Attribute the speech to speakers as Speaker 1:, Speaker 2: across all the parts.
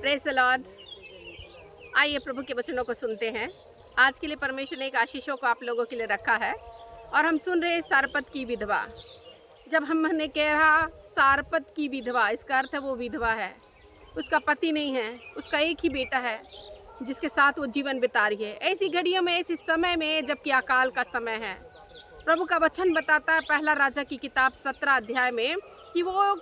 Speaker 1: Praise the Lord. आइए प्रभु के वचनों को सुनते हैं। आज के लिए परमेश्वर ने एक आशीषों को आप लोगों के लिए रखा है और हम सुन रहे हैं सारपत की विधवा। जब हमने कहा सारपत की विधवा, इसका अर्थ है वो विधवा है, उसका पति नहीं है, उसका एक ही बेटा है जिसके साथ वो जीवन बिता रही है। ऐसी घड़ियों में, ऐसे समय में जबकि अकाल का समय है, प्रभु का वचन बताता है पहला राजा की किताब 17 अध्याय में कि वो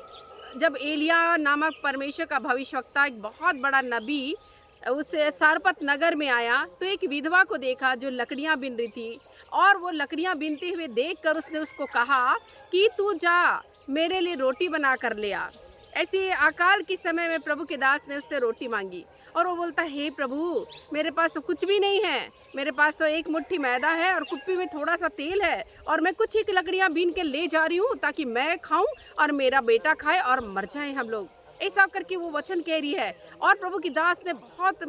Speaker 1: जब एलिया नामक परमेश्वर का भविष्यवक्ता, एक बहुत बड़ा नबी, उस सारपत नगर में आया तो एक विधवा को देखा जो लकड़ियां बिन रही थी। और वो लकड़ियां बिनते हुए देखकर उसने उसको कहा कि तू जा मेरे लिए रोटी बना कर ले आ। ऐसे अकाल के समय में प्रभु के दास ने उससे रोटी मांगी और वो बोलता, हे प्रभु, मेरे पास तो कुछ भी नहीं है, मेरे पास तो एक मुट्ठी मैदा है और कुप्पी में थोड़ा सा तेल है और मैं कुछ ही लकड़ियां बीन के ले जा रही हूँ ताकि मैं खाऊं और मेरा बेटा खाए और मर जाए हम लोग। ऐसा करके वो वचन कह रही है और प्रभु की दास ने बहुत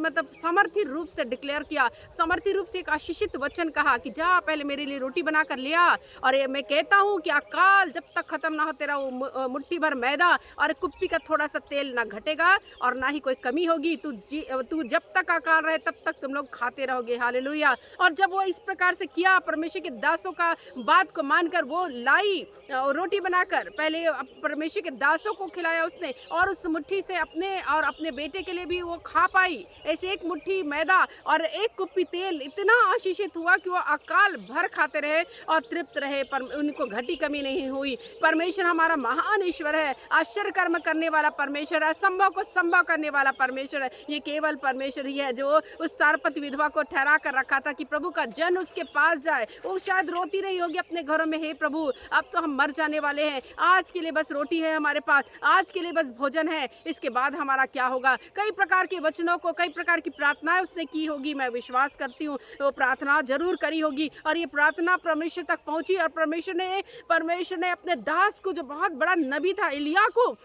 Speaker 1: समर्थी रूप से डिक्लेयर किया, समर्थी रूप से एक आशीषित वचन कहा कि जा पहले मेरे लिए रोटी बना कर लिया। और मैं कहता हूँ कि अकाल जब तक खत्म ना हो तेरा वो मुट्ठी भर मैदा और कुप्पी का थोड़ा सा तेल ना घटेगा और ना ही कोई कमी होगी। तू जब तक अकाल रहे तब तक तुम लोग खाते रहोगे। हालेलुया। और जब वो इस प्रकार से किया, परमेश्वर के दासों का बात को मानकर वो लाई रोटी बनाकर पहले परमेश्वर के दासों को खिलाया उसने और उस मुट्ठी से अपने और अपने बेटे के लिए भी वो खा पाई। ऐसे एक मुट्ठी मैदा और एक कुप्पी तेल इतना आशीषित हुआ कि वो अकाल भर खाते रहे और तृप्त रहे, पर उनको घटी कमी नहीं हुई। परमेश्वर हमारा महान ईश्वर है, आश्चर्य कर्म करने वाला परमेश्वर है, असंभव को संभव करने वाला परमेश्वर है। ये केवल परमेश्वर ही है जो उस सारपत विधवा को ठहरा कर रखा था कि प्रभु का जन उसके पास जाए। वो शायद रोती रही होगी अपने घरों में, हे प्रभु अब तो हम मर जाने वाले हैं, आज के लिए बस रोटी है हमारे पास, आज के लिए बस भोजन है, इसके बाद हमारा क्या होगा। कई प्रकार के वचनों को, कई प्रकार की प्रार्थनाएं उसने की होगी, मैं विश्वास करती हूँ वो प्रार्थना जरूर करी होगी और ये प्रार्थना परमेश्वर तक पहुंची और परमेश्वर ने अपने दास को, जो बहुत बड़ा नबी था, एलिया को,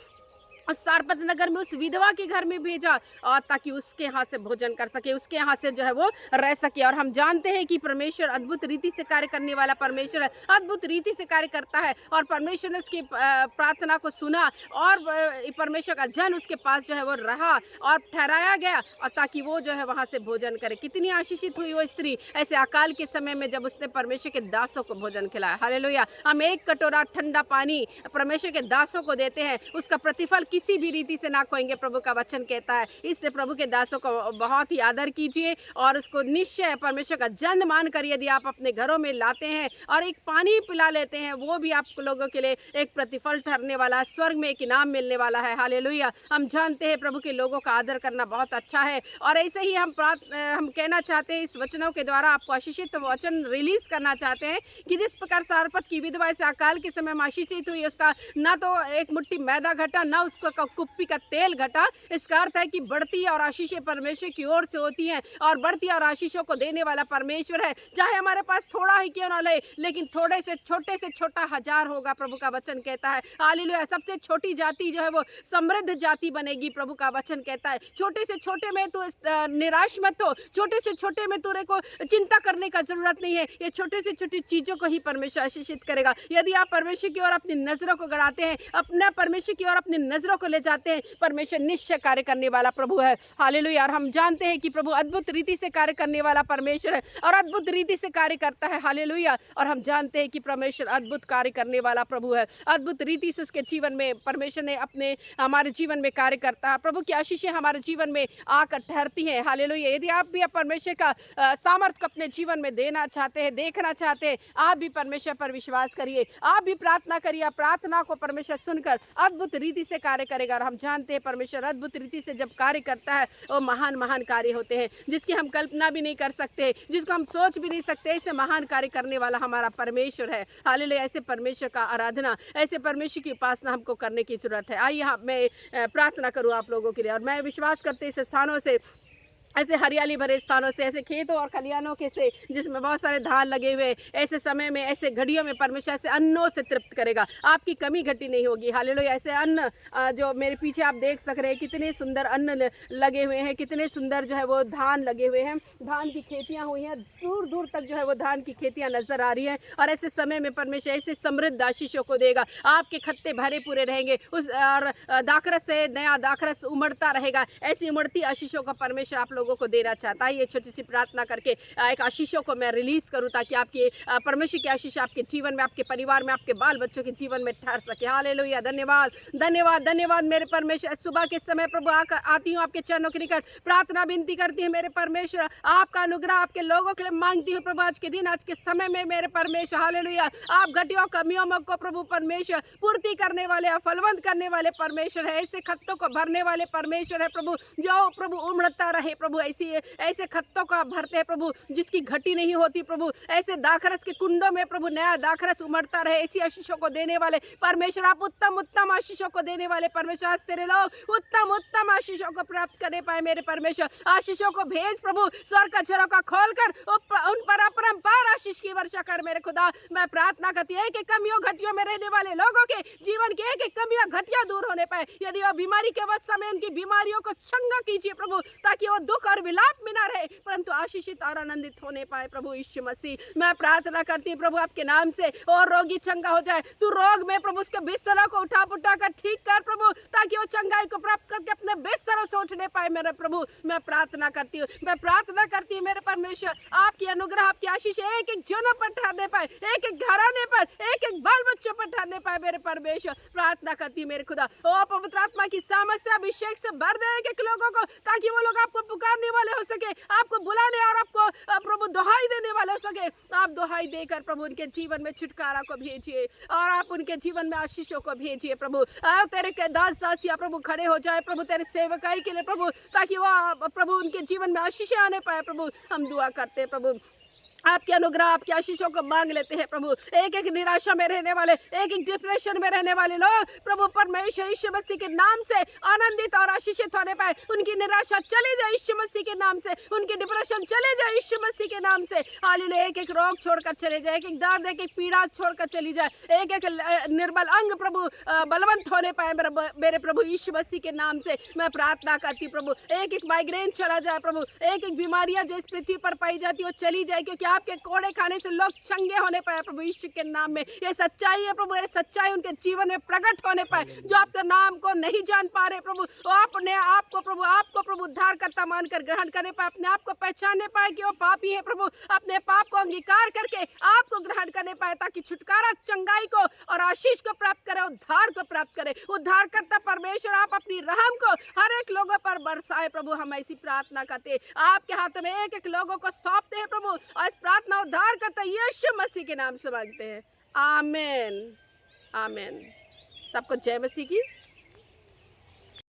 Speaker 1: उस सारपत नगर में उस विधवा के घर में भेजा और ताकि उसके हाथ से भोजन कर सके, उसके हाथ से जो है वो रह सके। और हम जानते हैं कि परमेश्वर अद्भुत रीति से कार्य करने वाला परमेश्वर है, अद्भुत रीति से कार्य करता है और परमेश्वर ने उसकी प्रार्थना को सुना और परमेश्वर का जन उसके पास जो है वो रहा और ठहराया गया और ताकि वो जो है वहां से भोजन करे। कितनी आशीषित हुई वो स्त्री ऐसे अकाल के समय में जब उसने परमेश्वर के दासों को भोजन खिलाया। हालेलुया। हम एक कटोरा ठंडा पानी परमेश्वर के दासों को देते हैं, उसका प्रतिफल किसी भी रीति से ना खोएंगे, प्रभु का वचन कहता है। इसलिए प्रभु के दासों को बहुत ही आदर कीजिए और उसको निश्चय परमेश्वर का जन मानकर यदि आप अपने घरों में लाते हैं और एक पानी पिला लेते हैं, वो भी आप लोगों के लिए एक प्रतिफल ठहरने वाला, स्वर्ग में एक इनाम मिलने वाला है। हालेलुया। हम जानते हैं प्रभु के लोगों का आदर करना बहुत अच्छा है और ऐसे ही हम कहना चाहते हैं, इस वचनों के द्वारा आपको आशीषित वचन रिलीज करना चाहते हैं कि जिस प्रकार सारपत की विधवा से अकाल के समय में आशीषित हुई, उसका ना तो एक मुट्ठी मैदा घटा, ना उसका कुप्पी का तेल घटा। इसका अर्थ है कि बढ़ती और आशीषें परमेश्वर की ओर से होती हैं और बढ़ती और आशीषों को देने वाला परमेश्वर है। चाहे हमारे पास थोड़ा ही क्यों ना ले, लेकिन थोड़े से छोटा हजार होगा, प्रभु का वचन कहता है। हालेलुया। सबसे छोटी जाति जो है वो समृद्ध जाति बनेगी, प्रभु का वचन कहता है। छोटे से छोटे में तो निराश मत हो, छोटे से छोटे में तुरे को चिंता करने का जरूरत नहीं है। ये छोटे से छोटी चीजों को ही परमेश्वर आशीषित करेगा। यदि आप परमेश्वर की ओर अपनी नजरों को गड़ाते हैं, अपना परमेश्वर की ओर अपनी नजरों को ले जाते हैं, परमेश्वर निश्चय कार्य करने वाला प्रभु है। हालेलुया। और हम जानते हैं कि प्रभु अद्भुत रीति से कार्य करने वाला परमेश्वर है और अद्भुत रीति से कार्य करता है। हालेलुया। और हम जानते हैं कि परमेश्वर अद्भुत कार्य करने वाला प्रभु है, अद्भुत रीति से उसके जीवन में परमेश्वर ने अपने हमारे जीवन में कार्य करता है। प्रभु की आशीषें हमारे जीवन में आकर ठहरती हैं। हालेलुया। यदि आप भी परमेश्वर का सामर्थ को अपने जीवन में देना चाहते हैं, देखना चाहते हैं, आप भी परमेश्वर पर विश्वास करिए, आप भी प्रार्थना करिए। प्रार्थना को परमेश्वर सुनकर अद्भुत रीति से कार्य करेगा। और हम जानते हैं परमेश्वर अद्भुत रीति से जब कार्य करता है वो महान महान कार्य होते हैं जिसकी हम कल्पना भी नहीं कर सकते, जिसको हम सोच भी नहीं सकते। ऐसे महान कार्य करने वाला हमारा परमेश्वर है। हालेलुया। ऐसे परमेश्वर का आराधना, ऐसे परमेश्वर की उपासना हमको करने की जरूरत है। आइए मैं प्रार्थना करूं आप लोगों के लिए और मैं विश्वास करते इस स्थानों से ऐसे हरियाली भरे स्थानों से, ऐसे खेतों और खलिहानों के से जिसमें बहुत सारे धान लगे हुए, ऐसे समय में, ऐसे घड़ियों में परमेश्वर ऐसे अन्नों से तृप्त करेगा। आपकी कमी घटी नहीं होगी। हालेलुया। ऐसे अन्न जो मेरे पीछे आप देख सक रहे हैं, कितने सुंदर अन्न लगे हुए हैं, कितने सुंदर जो है वो धान लगे हुए हैं, धान की खेतियाँ हुई हैं, दूर दूर तक जो है वो धान की खेतियाँ नजर आ रही हैं। और ऐसे समय में परमेश्वर ऐसे समृद्ध आशीषों को देगा। आपके खत्ते भरे पूरे रहेंगे, उस और दाखरस से नया दाखरस उमड़ता रहेगा। ऐसी उमड़ती आशीषों का परमेश्वर आप लोगों को देना चाहता है। ये छोटी सी प्रार्थना करके एक आशीषों को मैं रिलीज करूं, ताकि आपके परमेश्वर की आशीष आपके जीवन में, आपके परिवार में, आपके बाल बच्चों के जीवन में ठहर सके। हालेलुया। धन्यवाद, धन्यवाद, धन्यवाद मेरे परमेश्वर। सुबह के समय प्रभु आती हूँ आपके चरणों के निकट, प्रार्थना विनती करती हूँ मेरे परमेश्वर, आपका अनुग्रह आपके लोगों के लिए मांगती हूँ प्रभु। आज के दिन, आज के समय में मेरे परमेश्वर, हालेलुया, आप घटियों कमियों को प्रभु परमेश्वर पूर्ति करने वाले, फलवंत करने वाले परमेश्वर है। ऐसे खत्तों को भरने वाले परमेश्वर है प्रभु, जो प्रभु उमड़ता रहे प्रभु। ऐसे खत्तों का भरते हैं प्रभु, जिसकी घटी नहीं होती प्रभु। ऐसे दाखरस के कुंडों में प्रभु नया दाखरस उमड़ता रहे। ऐसी आशीषों को देने वाले परमेश्वर, आप उत्तम उत्तम आशीषों को देने वाले परमेश्वर। आज तेरे लोग उत्तम उत्तम आशीषों को प्राप्त करने पाए मेरे परमेश्वर। आशीषों को भेज प्रभु, स्वर्ग का झरोका खोलकर उन पर अपरंपार आशीष की वर्षा कर मेरे खुदा। मैं प्रार्थना करती हूँ कि कमियों घटियों में रहने वाले लोगों के जीवन की एक एक कमियां घटिया दूर होने पाए। यदि वो बीमारी के अवस्था में, उनकी बीमारियों को चंगा कीजिए प्रभु, ताकि वो दुख और विलाप में ना रहे, परंतु आशीषित और आनंदित होने पाए प्रभु यीशु मसीह। मैं प्रार्थना करती हूँ प्रभु आपके नाम से, और रोगी चंगा हो जाए। तू रोग में प्रभु उसके बिस्तरों को उठा कर ठीक कर प्रभु, ताकि वो चंगाई को प्राप्त करके अपने बिस्तरों से उठने पाए मेरे प्रभु। मैं प्रार्थना करती हूँ, मैं प्रार्थना करती हूँ मेरे परमेश्वर, आपकी अनुग्रह, आपकी आशीष एक एक जनों पर ठहरने पाए, एक एक घराने पर, एक एक बाल बच्चों पर ठहरने पाए मेरे परमेश्वर। प्रार्थना करती हूँ मेरे खुदा, ओ पवित्र आत्मा की सामर्थ से अभिषेक से भर दे एक एक लोगों को, ताकि वो लोग आपको पुकारने वाले हो सके, आपको बुलाने और आपको प्रभु दुहाई देने वाले हो सके। आप दुहाई देकर प्रभु उनके जीवन में छुटकारा को भेजिए, और आप उनके जीवन में आशीषों को भेजिए प्रभु। तेरे के दास दासिया प्रभु खड़े हो जाए प्रभु तेरे सेवकाई के लिए प्रभु, ताकि वो प्रभु उनके जीवन में आशीष आने पाए प्रभु। हम दुआ करते हैं प्रभु, आपके अनुग्रह, आपकी आशीषों को मांग लेते हैं प्रभु। एक एक निराशा में रहने वाले, एक एक डिप्रेशन में रहने वाले लोग प्रभु परमेश्वर यीशु मसीह के नाम से आनंदित और आशीषित होने पाए। उनकी निराशा चली जाए यीशु मसीह के नाम से, उनकी डिप्रेशन चले जाए यीशु मसीह के नाम से। हालेलुया। एक एक रोग छोड़कर चले जाए, एक एक दर्द, एक एक पीड़ा छोड़कर चली जाए, एक एक निर्बल अंग प्रभु बलवंत होने पाए मेरे प्रभु यीशु मसीह के नाम से। मैं प्रार्थना करती प्रभु, एक एक माइग्रेन चला जाए प्रभु, एक एक बीमारियां जो इस पृथ्वी पर पाई जाती है वो चली जाए, क्योंकि आपके कोड़े खाने से लोग चंगे होने पाए प्रभु यीशु के नाम में। ये सच्चाई है प्रभु, ये सच्चाई उनके जीवन में प्रकट होने पाए। जो आपके नाम को नहीं जान पा रहे प्रभु, वो अपने आप को प्रभु उद्धार करता मानकर ग्रहण करने पाए, अपने आप को पहचानने पाए कि वो पापी है प्रभु, अपने पाप को अंगीकार करके आपको ग्रहण करने पाए, ताकि छुटकारा, चंगाई को और आशीष को प्राप्त करे, उद्धार को प्राप्त करे। उद्धार करता परमेश्वर, आप अपनी रहम को हर एक लोगों पर बरसाए प्रभु। हम ऐसी प्रार्थना करते हैं, आपके हाथों में एक एक लोगों को सौंपते हैं प्रभु, और इस प्रार्थना उद्धार करता यीशु मसीह के नाम से मांगते हैं। आमीन, आमीन। सबको जय मसीह की।